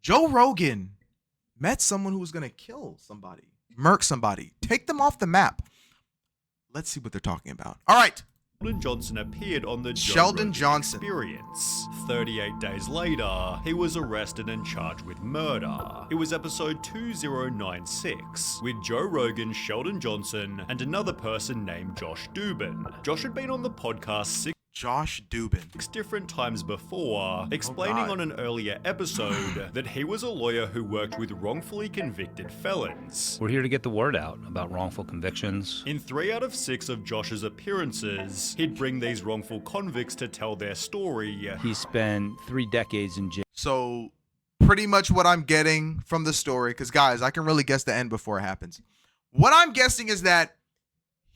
Joe Rogan met someone who was going to kill somebody, murk somebody, take them off the map. Let's see what they're talking about. All right. Sheldon Johnson appeared on the Sheldon Johnson Experience. 38 days later, he was arrested and charged with murder. It was episode 2096 with Joe Rogan, Sheldon Johnson, and another person named Josh Dubin. Josh had been on the podcast Josh Dubin 6 different times before, explaining on an earlier episode that he was a lawyer who worked with wrongfully convicted felons. We're here to get the word out about wrongful convictions. In 3 out of 6 of Josh's appearances, he'd bring these wrongful convicts to tell their story. He spent 3 decades in jail. So pretty much what I'm getting from the story, because guys, I can really guess the end before it happens. What I'm guessing is that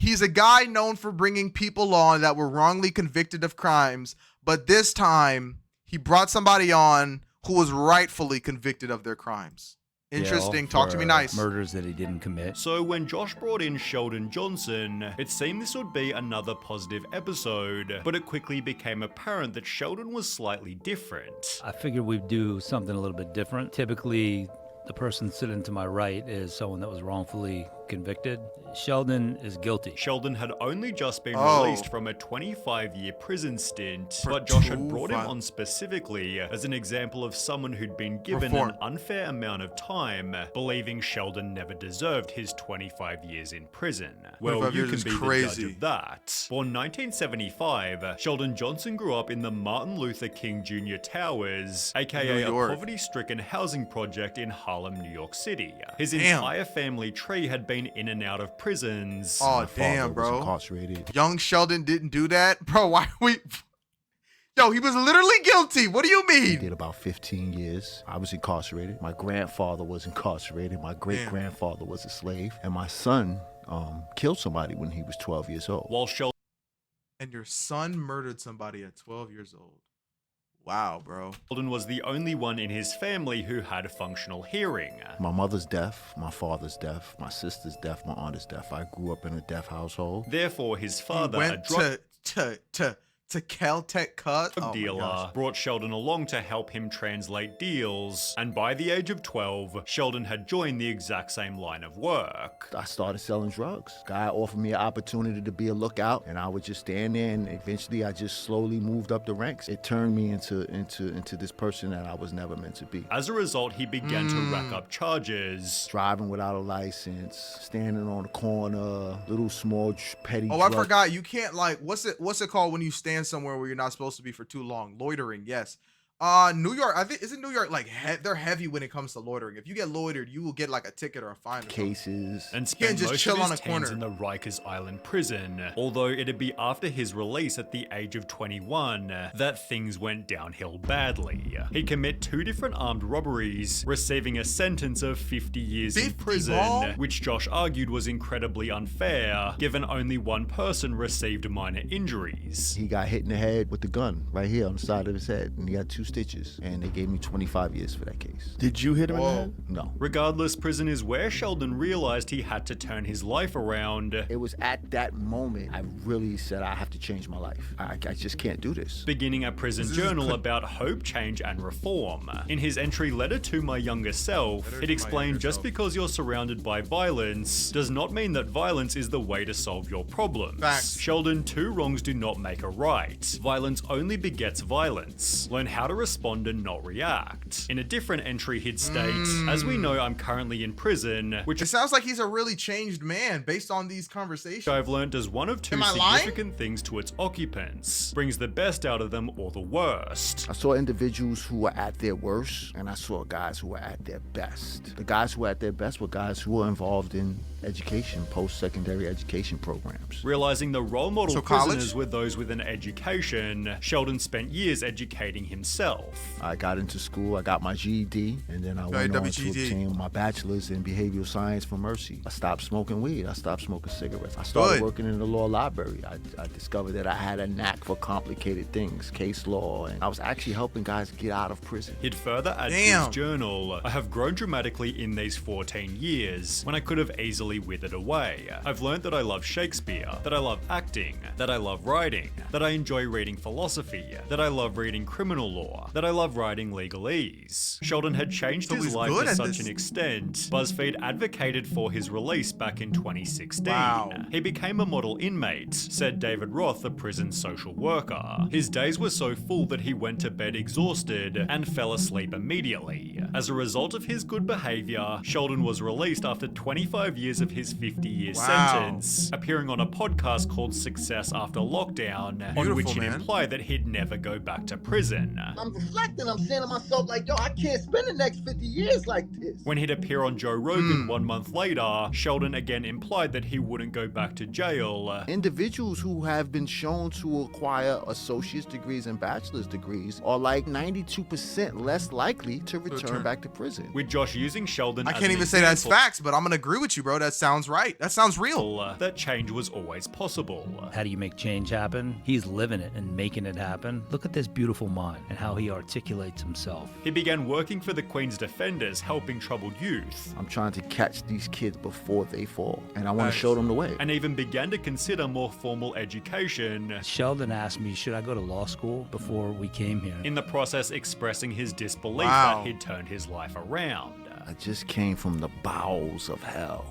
he's a guy known for bringing people on that were wrongly convicted of crimes, but this time he brought somebody on who was rightfully convicted of their crimes. Interesting. Talk to me nice. Murders that he didn't commit. So when Josh brought in Sheldon Johnson, it seemed this would be another positive episode, but it quickly became apparent that Sheldon was slightly different. I figured we'd do something a little bit different. Typically, the person sitting to my right is someone that was wrongfully convicted. Sheldon is guilty. Sheldon had only just been released from a 25-year prison stint, but Josh had brought him on specifically as an example of someone who'd been given an unfair amount of time, believing Sheldon never deserved his 25 years in prison. Well, you can be the judge of that. Born 1975, Sheldon Johnson grew up in the Martin Luther King Jr. Towers, aka a poverty-stricken housing project in Harlem, New York City. His entire family tree had been in and out of prisons. Oh, damn, bro. Incarcerated. Young Sheldon didn't do that? Bro, why we... Yo, he was literally guilty. What do you mean? He did about 15 years. I was incarcerated. My grandfather was incarcerated. My great-grandfather was a slave. And my son killed somebody when he was 12 years old. While Sheldon... And your son murdered somebody at 12 years old. Wow, bro. Sheldon was the only one in his family who had functional hearing. My mother's deaf, my father's deaf, my sister's deaf, my aunt is deaf. I grew up in a deaf household. Therefore, his father, went to Caltech cut dealer, brought Sheldon along to help him translate deals, and by the age of 12, Sheldon had joined the exact same line of work. I started selling drugs. Guy offered me an opportunity to be a lookout, and I would just stand there, and eventually I just slowly moved up the ranks. It turned me into this person that I was never meant to be. As a result, he began to rack up charges. Driving without a license, standing on the corner, little small petty drugs. I forgot, you can't what's it called when you stand somewhere where you're not supposed to be for too long? Loitering, yes. New York, I think, isn't New York they're heavy when it comes to loitering. If you get loitered, you will get a ticket or a fine. Cases. And spent most of his teens in the Rikers Island prison. Although it'd be after his release at the age of 21 that things went downhill badly. He'd commit 2 different armed robberies, receiving a sentence of 50 years in prison, which Josh argued was incredibly unfair, given only one person received minor injuries. He got hit in the head with the gun right here on the side of his head, and he had 2 stitches, and they gave me 25 years for that case. Did you hit him in the head? No. Regardless, prison is where Sheldon realized he had to turn his life around. It was at that moment I really said I have to change my life. I just can't do this. Beginning a prison journal about hope, change, and reform. In his entry, Letter to My Younger Self, it explained just because you're surrounded by violence does not mean that violence is the way to solve your problems. Facts. Sheldon, 2 wrongs do not make a right. Violence only begets violence. Learn how to respond and not react. In a different entry, he'd state, as we know, I'm currently in prison, which it sounds like he's a really changed man based on these conversations. I've learned does one of 2 significant things to its occupants. Brings the best out of them or the worst. I saw individuals who were at their worst, and I saw guys who were at their best. The guys who were at their best were guys who were involved in education, post-secondary education programs. Realizing the role model prisoners were those with an education, Sheldon spent years educating himself. I got into school, I got my GED, and then I went on to obtain my bachelor's in behavioral science from Mercy. I stopped smoking weed, I stopped smoking cigarettes. I started working in the law library. I discovered that I had a knack for complicated things, case law, and I was actually helping guys get out of prison. He'd further add to his journal, I have grown dramatically in these 14 years, when I could have easily withered away. I've learned that I love Shakespeare, that I love acting, that I love writing, that I enjoy reading philosophy, that I love reading criminal law, that I love writing legalese. Sheldon had changed his life to such an extent, BuzzFeed advocated for his release back in 2016. Wow. He became a model inmate, said David Roth, the prison social worker. His days were so full that he went to bed exhausted and fell asleep immediately. As a result of his good behavior, Sheldon was released after 25 years of his 50-year sentence, appearing on a podcast called Success After Lockdown, on which he'd implied that he'd never go back to prison. I'm reflecting, I'm saying to myself like, yo, I can't spend the next 50 years like this. When he'd appear on Joe Rogan 1 month later, Sheldon again implied that he wouldn't go back to jail. Individuals who have been shown to acquire associate's degrees and bachelor's degrees are like 92% less likely to return back to prison. With Josh using Sheldon I can't even say that's facts, but I'm gonna agree with you, bro. That sounds right. That sounds real. That change was always possible. How do you make change happen? He's living it and making it happen. Look at this beautiful mind and how he articulates himself. He began working for the Queen's Defenders, helping troubled youth. I'm trying to catch these kids before they fall, and I want to show them the way. And even began to consider more formal education. Sheldon asked me, should I go to law school before we came here? In the process, expressing his disbelief that he'd turned his life around. I just came from the bowels of hell.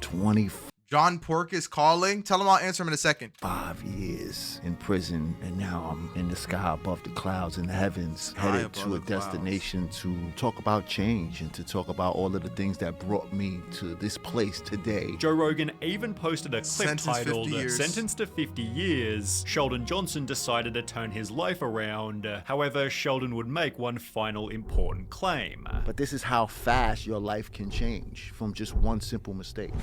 John Pork is calling. Tell him I'll answer him in a second. 5 years in prison, and now I'm in the sky above the clouds in the heavens, headed to a destination to talk about change and to talk about all of the things that brought me to this place today. Joe Rogan even posted a clip titled Sentenced to 50 Years. Sheldon Johnson decided to turn his life around. However, Sheldon would make one final important claim. But this is how fast your life can change from just one simple mistake.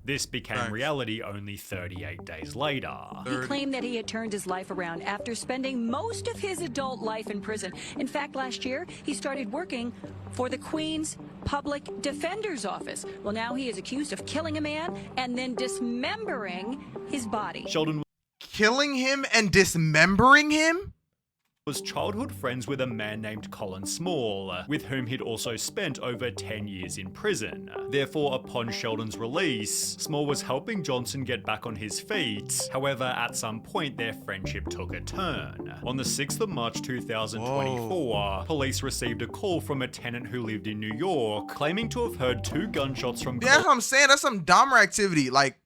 This became reality only 38 days later. He claimed that he had turned his life around after spending most of his adult life in prison. In fact, last year, he started working for the Queen's Public Defender's Office. Well, now he is accused of killing a man and then dismembering his body. Sheldon killing him and dismembering him? Was childhood friends with a man named Colin Small, with whom he'd also spent over 10 years in prison. Therefore, upon Sheldon's release, Small was helping Johnson get back on his feet. However, at some point, their friendship took a turn. On the 6th of March 2024, police received a call from a tenant who lived in New York, claiming to have heard 2 gunshots from that's what I'm saying. That's some Dahmer activity. Like,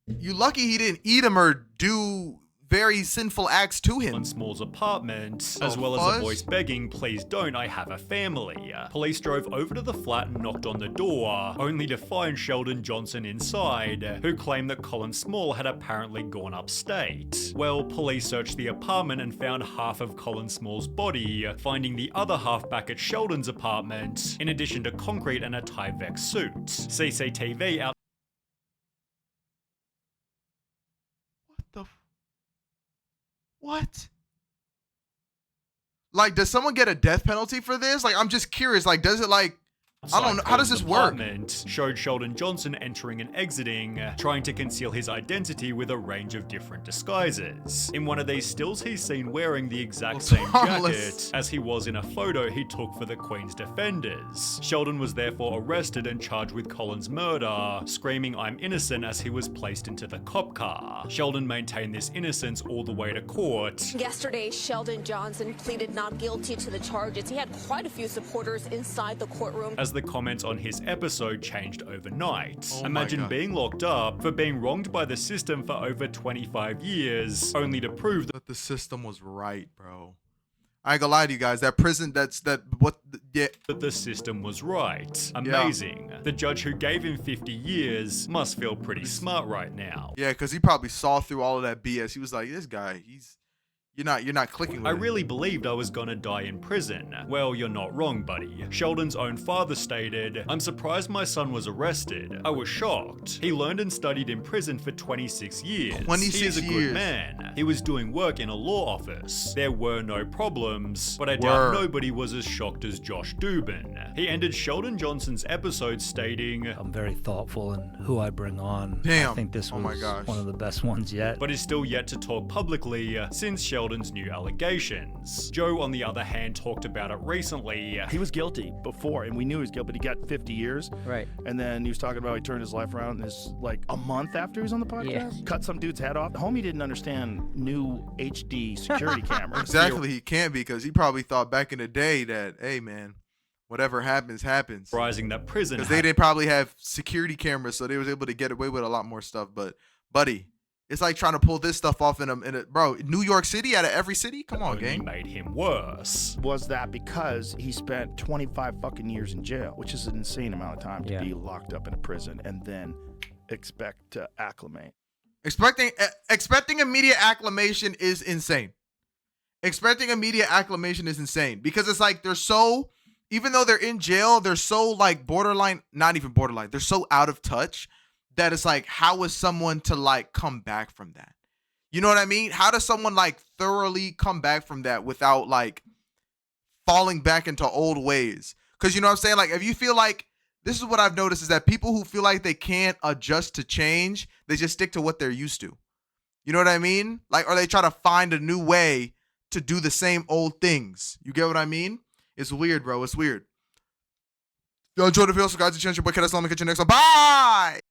you lucky he didn't eat him or do very sinful acts to him. In Small's apartment, as well as a voice begging, "Please don't, I have a family." Police drove over to the flat and knocked on the door, only to find Sheldon Johnson inside, who claimed that Colin Small had apparently gone upstate. Well, police searched the apartment and found half of Colin Small's body, finding the other half back at Sheldon's apartment, in addition to concrete and a Tyvek suit. CCTV out. What? Like, does someone get a death penalty for this? Like, I'm just curious. Like, does it like, I don't know. How does this work? Showed Sheldon Johnson entering and exiting, trying to conceal his identity with a range of different disguises. In one of these stills, he's seen wearing the exact same jacket as he was in a photo he took for the Queen's Defenders. Sheldon was therefore arrested and charged with Colin's murder, screaming "I'm innocent" as he was placed into the cop car. Sheldon maintained this innocence all the way to court. Yesterday, Sheldon Johnson pleaded not guilty to the charges. He had quite a few supporters inside the courtroom. As the comments on his episode changed overnight. Imagine being locked up for being wronged by the system for over 25 years, only to prove that the system was right, bro. I ain't gonna lie to you guys. That prison, that the system was right. Amazing. Yeah. The judge who gave him 50 years must feel pretty smart right now. Yeah, because he probably saw through all of that BS. He was like, this guy, you're not clicking with I really believed I was gonna die in prison. Well, you're not wrong, buddy. Sheldon's own father stated, "I'm surprised my son was arrested. I was shocked. He learned and studied in prison for 26 years. 26 he is a good man. He was doing work in a law office. There were no problems, but I doubt nobody was as shocked as Josh Dubin." He ended Sheldon Johnson's episode stating, "I'm very thoughtful in who I bring on. Damn. I think this was one of the best ones yet." But is still yet to talk publicly, since Sheldon Sheldon's new allegations. Joe, on the other hand, talked about it recently. He was guilty before, and we knew he was guilty, but he got 50 years. Right. And then he was talking about he turned his life around, and this like a month after he was on the podcast, cut some dude's head off. Homie didn't understand new HD security cameras. Exactly, he can't, because he probably thought back in the day that, hey man, whatever happens, happens. Rising that prison. Because they didn't probably have security cameras, so they was able to get away with a lot more stuff. But, buddy, it's like trying to pull this stuff off in a bro, New York City out of every city? Come on, gang. Made him worse. Was that because he spent 25 fucking years in jail, which is an insane amount of time to be locked up in a prison and then expect to acclimate. Expecting immediate acclimation is insane. Expecting immediate acclimation is insane, because it's like they're so, even though they're in jail, they're so like borderline, not even borderline, they're so out of touch that it's like, how is someone to like come back from that? You know what I mean? How does someone like thoroughly come back from that without like falling back into old ways? Because you know what I'm saying? Like, if you feel like, this is what I've noticed, is that people who feel like they can't adjust to change, they just stick to what they're used to. You know what I mean? Like, or they try to find a new way to do the same old things. You get what I mean? It's weird, bro. It's weird. Yo, enjoy the video. So guys, to change your boy, Kiddabsolute. Catch you next one. Bye!